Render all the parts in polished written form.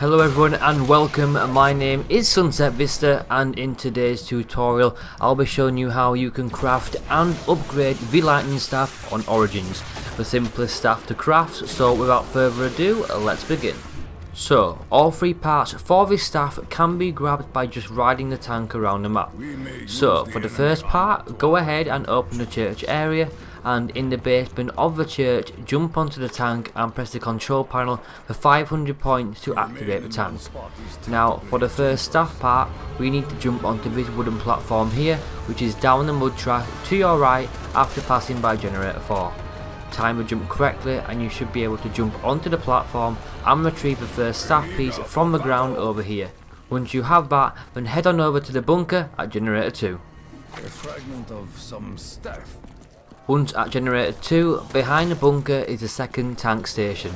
Hello everyone and welcome. My name is Sunset Vista, and in today's tutorial I'll be showing you how you can craft and upgrade the lightning staff on Origins, the simplest staff to craft. So without further ado, let's begin. So all three parts for this staff can be grabbed by just riding the tank around the map. So for the first part, go ahead and open the church area, and in the basement of the church jump onto the tank and press the control panel for 500 points to activate the tank. Now for the first staff part, we need to jump onto this wooden platform here, which is down the mud track to your right after passing by generator 4. Time the jump correctly and you should be able to jump onto the platform and retrieve the first staff piece from the ground over here. Once you have that, then head on over to the bunker at generator 2. A fragment of some staff. Once at generator 2, behind the bunker is the second tank station.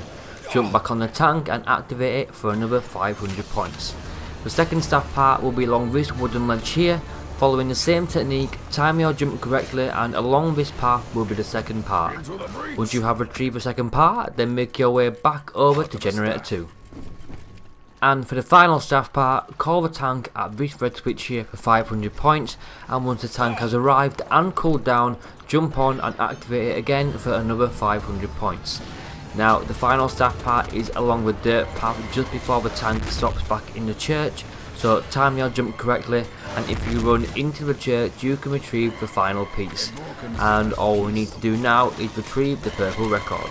Jump back on the tank and activate it for another 500 points. The second staff part will be along this wooden ledge here. Following the same technique, time your jump correctly and along this path will be the second part. Once you have retrieved the second part, then make your way back over to generator 2. And for the final staff part, call the tank at this red switch here for 500 points, and once the tank has arrived and cooled down, jump on and activate it again for another 500 points. Now the final staff part is along the dirt path just before the tank stops back in the church, so time your jump correctly and if you run into the church you can retrieve the final piece. And all we need to do now is retrieve the purple record.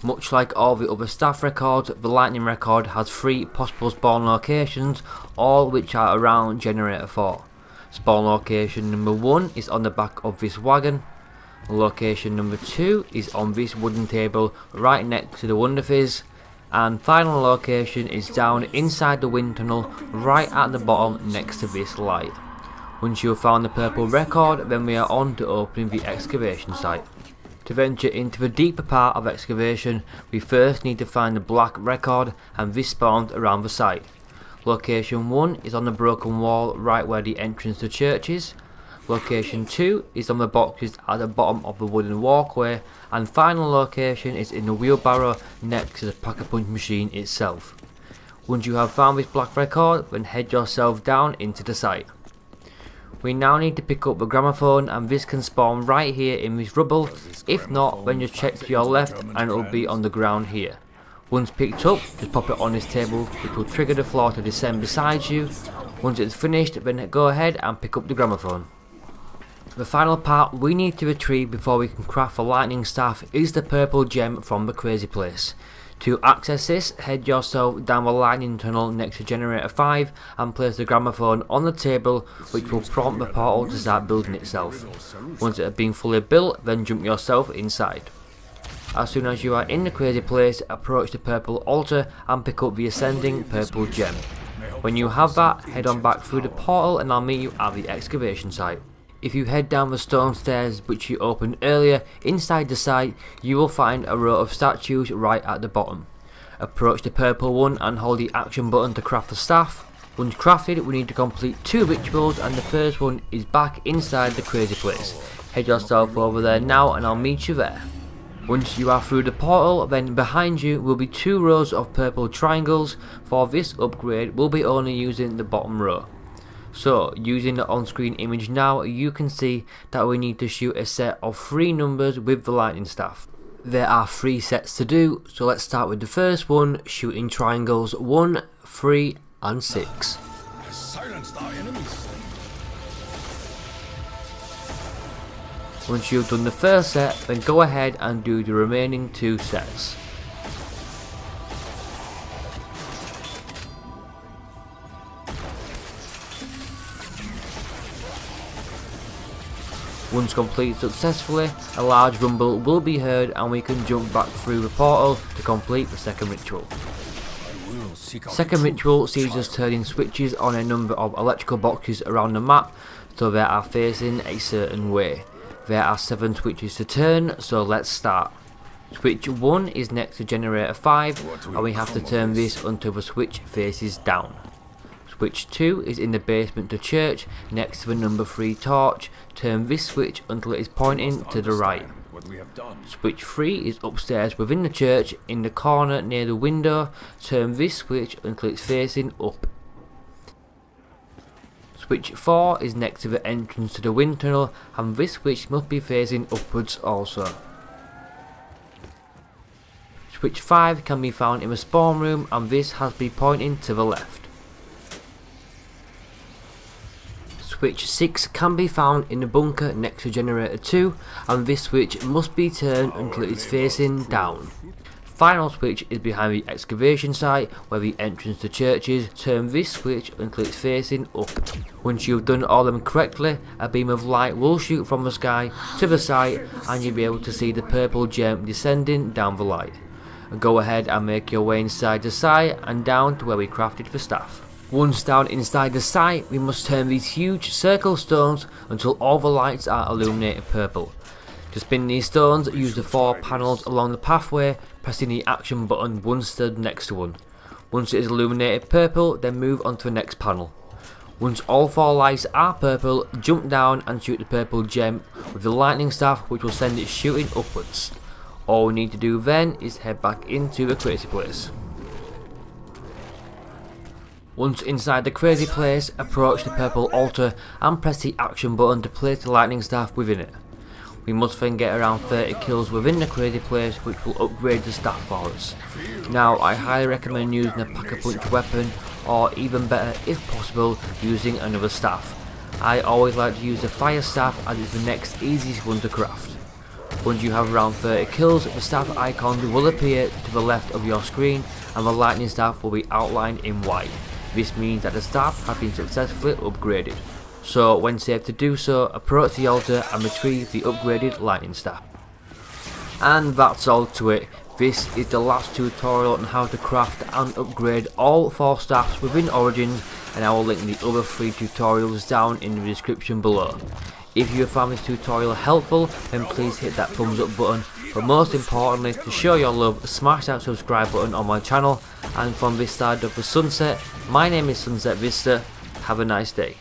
Much like all the other staff records, the lightning record has 3 possible spawn locations, all which are around generator 4. Spawn location number 1 is on the back of this wagon. Location number 2 is on this wooden table right next to the Wonder Fizz. And final location is down inside the wind tunnel right at the bottom next to this light. Once you have found the purple record, then we are on to opening the excavation site. To venture into the deeper part of excavation, we first need to find the black record, and this spawns around the site. Location 1 is on the broken wall right where the entrance to church is. Location 2 is on the boxes at the bottom of the wooden walkway, and final location is in the wheelbarrow next to the pack-a-punch machine itself. Once you have found this black record, then head yourself down into the site. We now need to pick up the gramophone, and this can spawn right here in this rubble. If not, then just check to your left and it will be on the ground here. Once picked up, just pop it on this table, which will trigger the floor to descend beside you. Once it's finished, then go ahead and pick up the gramophone. The final part we need to retrieve before we can craft the lightning staff is the purple gem from the crazy place. To access this, head yourself down the lightning tunnel next to generator 5 and place the gramophone on the table, which will prompt the portal to start building itself. Once it has been fully built, then jump yourself inside. As soon as you are in the crazy place, approach the purple altar and pick up the ascending purple gem. When you have that, head on back through the portal and I'll meet you at the excavation site. If you head down the stone stairs which you opened earlier, inside the site you will find a row of statues right at the bottom. Approach the purple one and hold the action button to craft the staff. Once crafted, we need to complete 2 rituals, and the first one is back inside the crazy place. Head yourself over there now and I'll meet you there. Once you are through the portal, then behind you will be 2 rows of purple triangles. For this upgrade we'll be only using the bottom row. So using the on-screen image now, you can see that we need to shoot a set of 3 numbers with the lightning staff. There are 3 sets to do, so let's start with the first one, shooting triangles 1, 3 and 6. Once you've done the first set, then go ahead and do the remaining 2 sets. Once complete successfully, a large rumble will be heard and we can jump back through the portal to complete the second ritual. Second ritual sees us turning switches on a number of electrical boxes around the map, so they are facing a certain way. There are 7 switches to turn, so let's start. Switch 1 is next to generator 5 and we have to turn this until the switch faces down. Switch 2 is in the basement to church next to the number 3 torch. Turn this switch until it is pointing to the right. what we have done. Switch 3 is upstairs within the church in the corner near the window. Turn this switch until it's facing up. Switch 4 is next to the entrance to the wind tunnel, and this switch must be facing upwards also. Switch 5 can be found in the spawn room, and this has to be pointing to the left. Switch 6 can be found in the bunker next to generator 2, and this switch must be turned until it is facing down. Final switch is behind the excavation site where the entrance to church is. Turn this switch until it's facing up. Once you've done all of them correctly, a beam of light will shoot from the sky to the site, and you'll be able to see the purple gem descending down the light. Go ahead and make your way inside the site and down to where we crafted the staff. Once down inside the site, we must turn these huge circle stones until all the lights are illuminated purple. To spin these stones, use the 4 panels along the pathway, pressing the action button once stood next to one. Once it is illuminated purple, then move on to the next panel. Once all 4 lights are purple, jump down and shoot the purple gem with the lightning staff, which will send it shooting upwards. All we need to do then is head back into the crazy place. Once inside the crazy place, approach the purple altar and press the action button to place the lightning staff within it. We must then get around 30 kills within the crazy place, which will upgrade the staff for us. Now I highly recommend using a pack-a-punch weapon, or even better if possible using another staff. I always like to use the fire staff as it's the next easiest one to craft. Once you have around 30 kills, the staff icon will appear to the left of your screen and the lightning staff will be outlined in white. This means that the staff have been successfully upgraded. So when safe to do so, approach the altar and retrieve the upgraded lightning staff. And that's all to it. This is the last tutorial on how to craft and upgrade all 4 staffs within Origins, and I will link the other 3 tutorials down in the description below. If you have found this tutorial helpful, then please hit that thumbs up button, but most importantly, to show your love, smash that subscribe button on my channel. And from this side of the sunset, my name is Sunset Vista. Have a nice day.